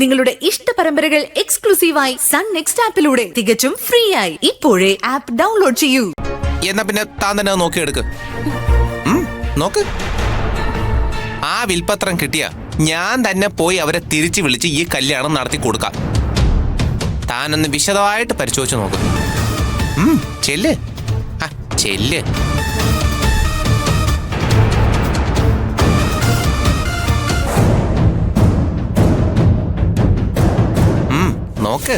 നിങ്ങളുടെ ഇഷ്ട പരമ്പരകൾ എക്സ്ക്ലൂസീവായി സൺ നെക്സ്റ്റ് ആപ്പിലൂടെ തികച്ചും ഫ്രീ ആയി ഇപ്പോഴേ ആപ്പ് ഡൗൺലോഡ് ചെയ്യൂ. എന്നാ പിന്നെ താൻ തന്നെ നോക്കിയെടുക്ക്. നോക്ക്. ആ വിൽപത്രം കിട്ടിയ ഞാൻ തന്നെ പോയി അവരെ തിരിച്ചു വിളിച്ച് ഈ കല്യാണം നടത്തി കൊടുക്കാം. താനൊന്ന് വിശദമായിട്ട് പരിശോധിച്ച് നോക്ക്. ചെല്ല്. ചെല്ല്. നോക്ക്.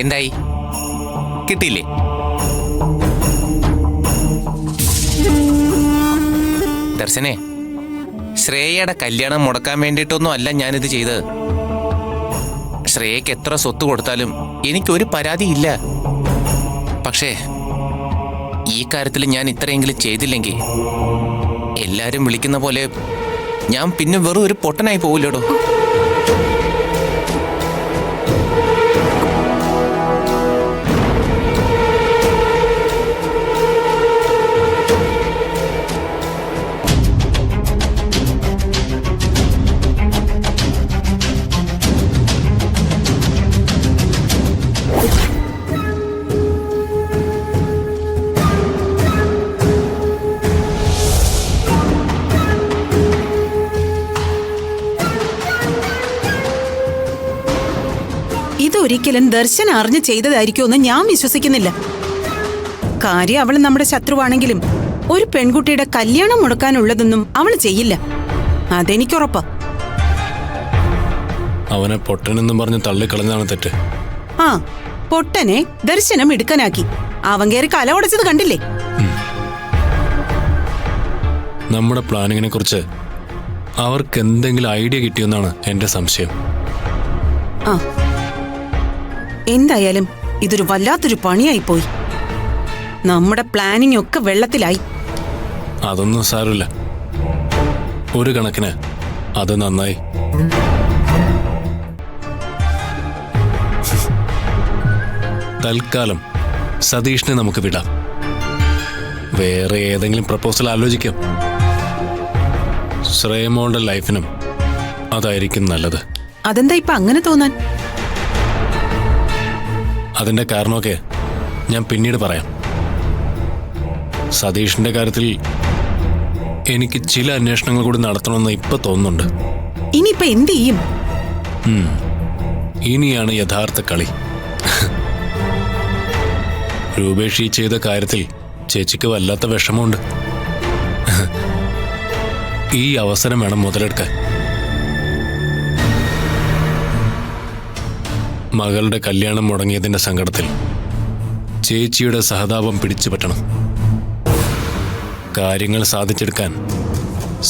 എന്തായി? കിട്ടിയില്ലേ? ദർശനെ, ശ്രേയയുടെ കല്യാണം മുടക്കാൻ വേണ്ടിയിട്ടൊന്നും അല്ല ഞാനിത് ചെയ്തത്. ശ്രേയയ്ക്ക് എത്ര സ്വത്ത് കൊടുത്താലും എനിക്കൊരു പരാതിയില്ല. പക്ഷേ ഈ കാര്യത്തിൽ ഞാൻ ഇത്രയെങ്കിലും ചെയ്തില്ലെങ്കിൽ എല്ലാവരും വിളിക്കുന്ന പോലെ ഞാൻ പിന്നെ വെറും ഒരു പൊട്ടനായി പോവില്ലടോ. ഇതൊരിക്കലും ദർശൻ അറിഞ്ഞ് ചെയ്തതായിരിക്കുമെന്ന് ഞാൻ വിശ്വസിക്കുന്നില്ല. കാര്യം അവൾ നമ്മുടെ ശത്രുവാണെങ്കിലും ഒരു പെൺകുട്ടിയുടെ കല്യാണം മുടക്കാനുള്ളതൊന്നും അവൾ ചെയ്യില്ല. അതെനിക്കുറപ്പാ. അവനെ പൊട്ടനെന്നും പറഞ്ഞ് തള്ളിക്കളഞ്ഞാണ് തെറ്റ്. ആ, പൊട്ടനെ ദർശനം ഇടുക്കനാക്കി. അവൻ കയറി കല ഉടച്ചത് കണ്ടില്ലേ? നമ്മുടെ പ്ലാനിങ്ങിനെ കുറിച്ച് അവർക്ക് എന്തെങ്കിലും ഐഡിയ കിട്ടിയെന്നാണ് എന്റെ സംശയം. ആ, എന്തായാലും ഇതൊരു വല്ലാത്തൊരു പണിയായി പോയി. നമ്മുടെ പ്ലാനിങ് ഒക്കെ വെള്ളത്തിലായി. അതൊന്നും സാരമില്ല. ഒരു കണക്കിന് അത് നന്നായി. തൽക്കാലം സതീഷിനെ നമുക്ക് വിടാം. വേറെ ഏതെങ്കിലും പ്രപ്പോസൽ ആലോചിക്കാം. ശ്രേയമോളുടെ ലൈഫിനും അതായിരിക്കും നല്ലത്. അതെന്താ ഇപ്പൊ അങ്ങനെ തോന്നാൻ? അതിന്റെ കാരണമൊക്കെ ഞാൻ പിന്നീട് പറയാം. സതീഷിന്റെ കാര്യത്തിൽ എനിക്ക് ചില അന്വേഷണങ്ങൾ കൂടി നടത്തണമെന്ന് ഇപ്പൊ തോന്നുന്നുണ്ട്. ഇനിയിപ്പൊ എന്ത് ചെയ്യും? ഇനിയാണ് യഥാർത്ഥ കളി. രൂപേഷി ചെയ്ത കാര്യത്തിൽ ചേച്ചിക്ക് വല്ലാത്ത വിഷമമുണ്ട്. ഈ അവസരം വേണം മുതലെടുക്കാൻ. മകളുടെ കല്യാണം മുടങ്ങിയതിന്റെ സങ്കടത്തിൽ ചേച്ചിയുടെ സഹതാപം പിടിച്ചു പറ്റണം. കാര്യങ്ങൾ സാധിച്ചെടുക്കാൻ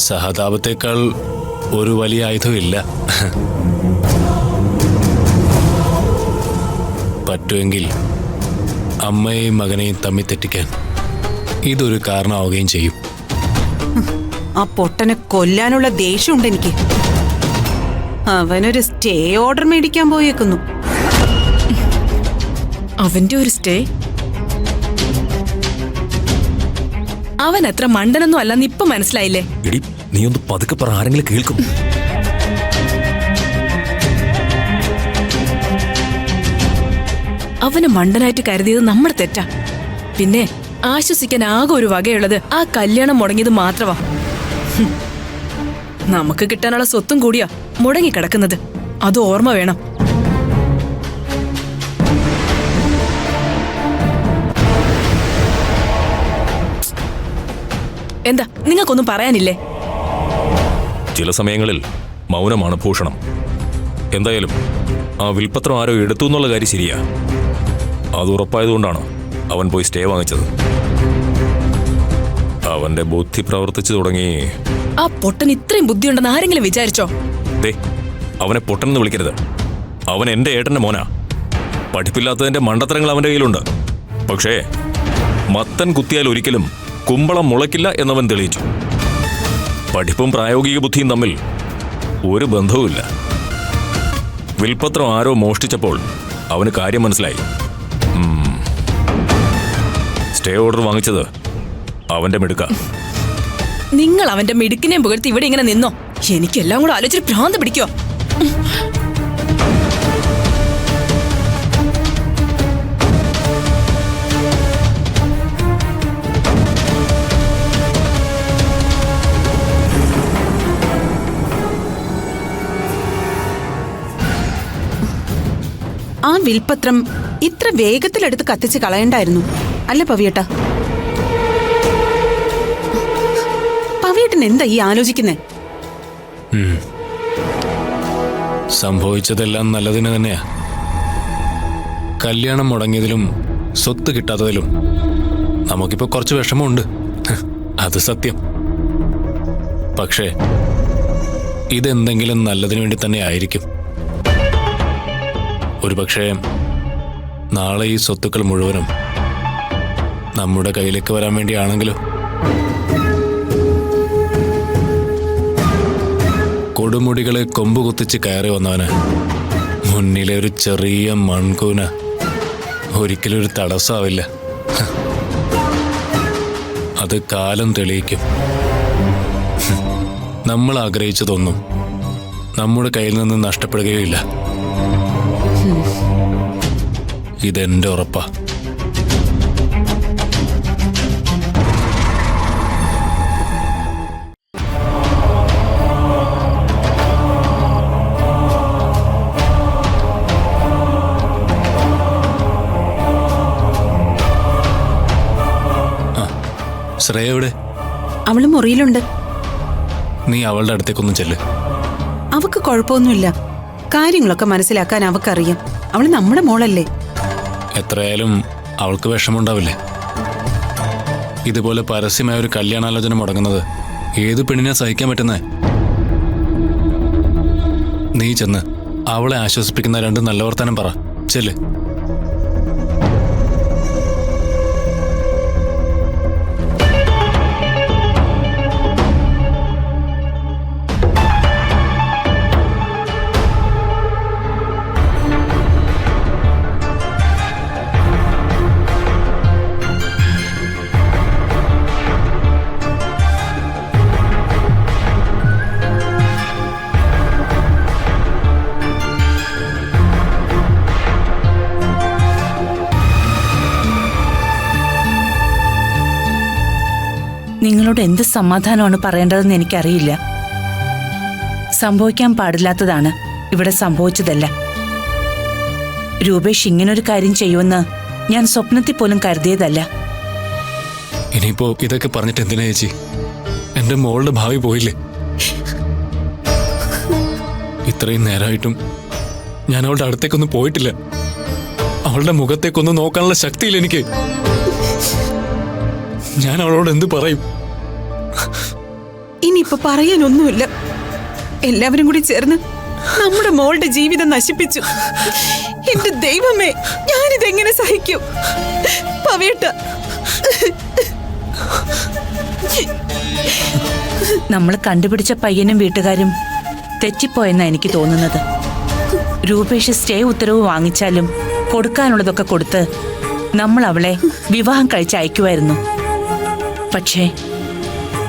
സഹതാപത്തേക്കാൾ ഒരു വലിയ ആയുധമില്ല. പറ്റുമെങ്കിൽ അമ്മയെയും മകനെയും തമ്മിൽ തെറ്റിക്കാൻ ഇതൊരു കാരണമാവുകയും ചെയ്യും. ആ പൊട്ടനെ കൊല്ലാനുള്ള ദേഷ്യമുണ്ട് എനിക്ക്. അവനൊരു സ്റ്റേ ഓർഡർ മേടിക്കാൻ പോയേക്കുന്നു. അവന്റെ ഒരു സ്റ്റേ? അവൻ അത്ര മണ്ടനൊന്നും അല്ലെന്ന് ഇപ്പൊ മനസ്സിലായില്ലേ? എടി, നീ ഒന്ന് പതുക്കെ പറ, ആരെങ്കിലും കേൾക്കും. അവന് മണ്ടനായിട്ട് കരുതിയത് നമ്മുടെ തെറ്റാ. പിന്നെ ആശ്വസിക്കാൻ ആകെ ഒരു വകയുള്ളത് ആ കല്യാണം മുടങ്ങിയത് മാത്രമാ. നമുക്ക് കിട്ടാനുള്ള സ്വത്തും കൂടിയാ മുടങ്ങിക്കിടക്കുന്നത്. അത് ഓർമ്മ വേണം. എന്താ നിങ്ങൾക്കൊന്നും പറയാനില്ലേ? ചില സമയങ്ങളിൽ മൗനമാണ് ഭൂഷണം. എന്തായാലും ആ വിൽപത്രം ആരോ എടുത്തു എന്നുള്ള കാര്യം ശരിയാ. അത് ഉറപ്പായതുകൊണ്ടാണ് അവൻ പോയി സ്റ്റേ വാങ്ങിച്ചത്. അവന്റെ ബുദ്ധി പ്രവർത്തിച്ചു തുടങ്ങി. ആ പൊട്ടൻ ഇത്രയും ബുദ്ധിയുണ്ടെന്ന് ആരെങ്കിലും വിചാരിച്ചോ? ദേ, അവനെ പൊട്ടനെന്ന് വിളിക്കരുത്. അവൻ എന്റെ ഏട്ടന്റെ മോനാ. പഠിപ്പില്ലാത്തതിന്റെ മണ്ടത്തരങ്ങൾ അവന്റെ കയ്യിലുണ്ട്. പക്ഷേ മത്തൻ കുത്തിയാൽ ഒരിക്കലും കുമ്പളം മുളയ്ക്കില്ല എന്നവൻ തെളിയിച്ചു. പഠിപ്പും പ്രായോഗിക ബുദ്ധിയും തമ്മിൽ ഒരു ബന്ധവുമില്ല. വിൽപത്രം ആരോ മോഷ്ടിച്ചപ്പോൾ അവന് കാര്യം മനസ്സിലായി. സ്റ്റേ ഓർഡർ വാങ്ങിച്ചത് അവന്റെ മിടുക്ക. നിങ്ങൾ അവന്റെ മിടുക്കിനെയും പുകഴ്ത്തി ഇവിടെ ഇങ്ങനെ നിന്നോ? എനിക്കെല്ലാം കൂടെ ആലോചിച്ച് ഭ്രാന്ത് പിടിക്കോ? ആ വിൽപത്രം ഇത്ര വേഗത്തിലെടുത്ത് കത്തിച്ച് കളയണ്ടായിരുന്നു അല്ല പവിയേട്ടാ? പവിയേട്ടൻ എന്താ ഈ ആലോചിക്കുന്നേ? സംഭവിച്ചതെല്ലാം നല്ലതിന് തന്നെയാ. കല്യാണം മുടങ്ങിയതിലും സ്വത്ത് കിട്ടാത്തതിലും നമുക്കിപ്പോ കുറച്ച് വിഷമമുണ്ട്, അത് സത്യം. പക്ഷേ ഇതെന്തെങ്കിലും നല്ലതിനു വേണ്ടി തന്നെ ആയിരിക്കും. ഒരുപക്ഷെ നാളെ ഈ സ്വത്തുക്കൾ മുഴുവനും നമ്മുടെ കയ്യിലേക്ക് വരാൻ വേണ്ടിയാണെങ്കിലോ? കൊടുമുടികളെ കൊമ്പ് കുത്തിച്ച് കയറി വന്നവന് മുന്നിലെ ഒരു ചെറിയ മൺകൂന ഒരിക്കലും ഒരു തടസ്സമാവില്ല. അത് കാലം തെളിയിക്കും. നമ്മൾ ആഗ്രഹിച്ചതൊന്നും നമ്മുടെ കയ്യിൽ നിന്ന് നഷ്ടപ്പെടുകയില്ല. ഇതെന്റെ ഉറപ്പാ. ശ്രേയ എവിടെ? അവള് മുറിയിലുണ്ട്. നീ അവളുടെ അടുത്തേക്കൊന്നും ചെല്ല്. അവക്ക് കുഴപ്പമൊന്നുമില്ല. കാര്യങ്ങളൊക്കെ മനസ്സിലാക്കാൻ അവക്കറിയാം. അവള് നമ്മുടെ മോളല്ലേ. എത്രയായാലും അവൾക്ക് വിഷമമുണ്ടാവില്ലേ? ഇതുപോലെ പരസ്യമായ ഒരു കല്യാണാലോചന മുടങ്ങുന്നത് ഏത് പെണ്ണിനെ സഹിക്കാൻ പറ്റുന്നേ? നീ ചെന്ന് അവളെ ആശ്വസിപ്പിക്കുന്ന രണ്ട് നല്ല വർത്താനം പറ. ചെല്ല്. നിങ്ങളോട് എന്ത് സമാധാനമാണ് പറയേണ്ടതെന്ന് എനിക്കറിയില്ല. സംഭവിക്കാൻ പാടില്ലാത്തതാണ് ഇവിടെ സംഭവിച്ചതല്ല. രൂപേഷ് ഇങ്ങനൊരു കാര്യം ചെയ്യുമെന്ന് ഞാൻ സ്വപ്നത്തിൽ പോലും കരുതിയതല്ല. ഇനിയിപ്പോ ഇതൊക്കെ പറഞ്ഞിട്ട് എന്തിനാ ചേച്ചി? എന്റെ മോളുടെ ഭാവി പോയില്ലേ? ഇത്രയും നേരമായിട്ടും ഞാൻ അവളുടെ അടുത്തേക്കൊന്നും പോയിട്ടില്ല. അവളുടെ മുഖത്തേക്കൊന്നും നോക്കാനുള്ള ശക്തിയില്ല എനിക്ക്. ഞാൻ അവളോട് എന്ത് പറയും? ഇനിയിപ്പൊ പറയാനൊന്നുമില്ല. എല്ലാവരും കൂടി ചേർന്ന് നമ്മുടെ മോളുടെ ജീവിതം നശിപ്പിച്ചു. എന്റെ ദൈവമേ, ഞാനിതെങ്ങനെ സഹിക്കും? പവിയേട്ട, നമ്മൾ കണ്ടുപിടിച്ച പയ്യനും വീട്ടുകാരും തെറ്റിപ്പോയെന്നാ എനിക്ക് തോന്നുന്നത്. രൂപേഷ് സ്റ്റേ ഉത്തരവ് വാങ്ങിച്ചാലും കൊടുക്കാനുള്ളതൊക്കെ കൊടുത്ത് നമ്മൾ അവളെ വിവാഹം കഴിച്ച് അയക്കുമായിരുന്നു. പക്ഷേ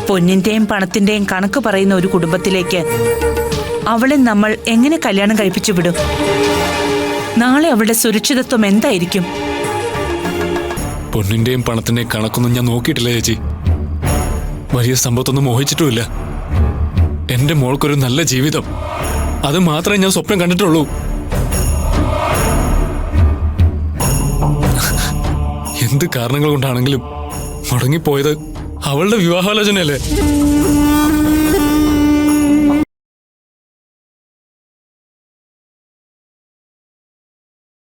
പൊന്നിന്റെയും പണത്തിന്റെയും കണക്ക് പറയുന്ന ഒരു കുടുംബത്തിലേക്ക് അവളെ നമ്മൾ എങ്ങനെ കല്യാണം കഴിപ്പിച്ചു വിടും? നാളെ അവളുടെ സുരക്ഷിതത്വം എന്തായിരിക്കും? പൊന്നിന്റെയും പണത്തിന്റെയും കണക്കൊന്നും ഞാൻ നോക്കിയിട്ടില്ല ചേച്ചി. വലിയ സമ്പത്തൊന്നും മോഹിച്ചിട്ടുമില്ല. എന്റെ മോൾക്കൊരു നല്ല ജീവിതം, അത് മാത്രമേ ഞാൻ സ്വപ്നം കണ്ടിട്ടുള്ളൂ. എന്ത് കാരണങ്ങൾ കൊണ്ടാണെങ്കിലും മുടങ്ങിപ്പോയത് അവളുടെ വിവാഹാലോചനയല്ലേ?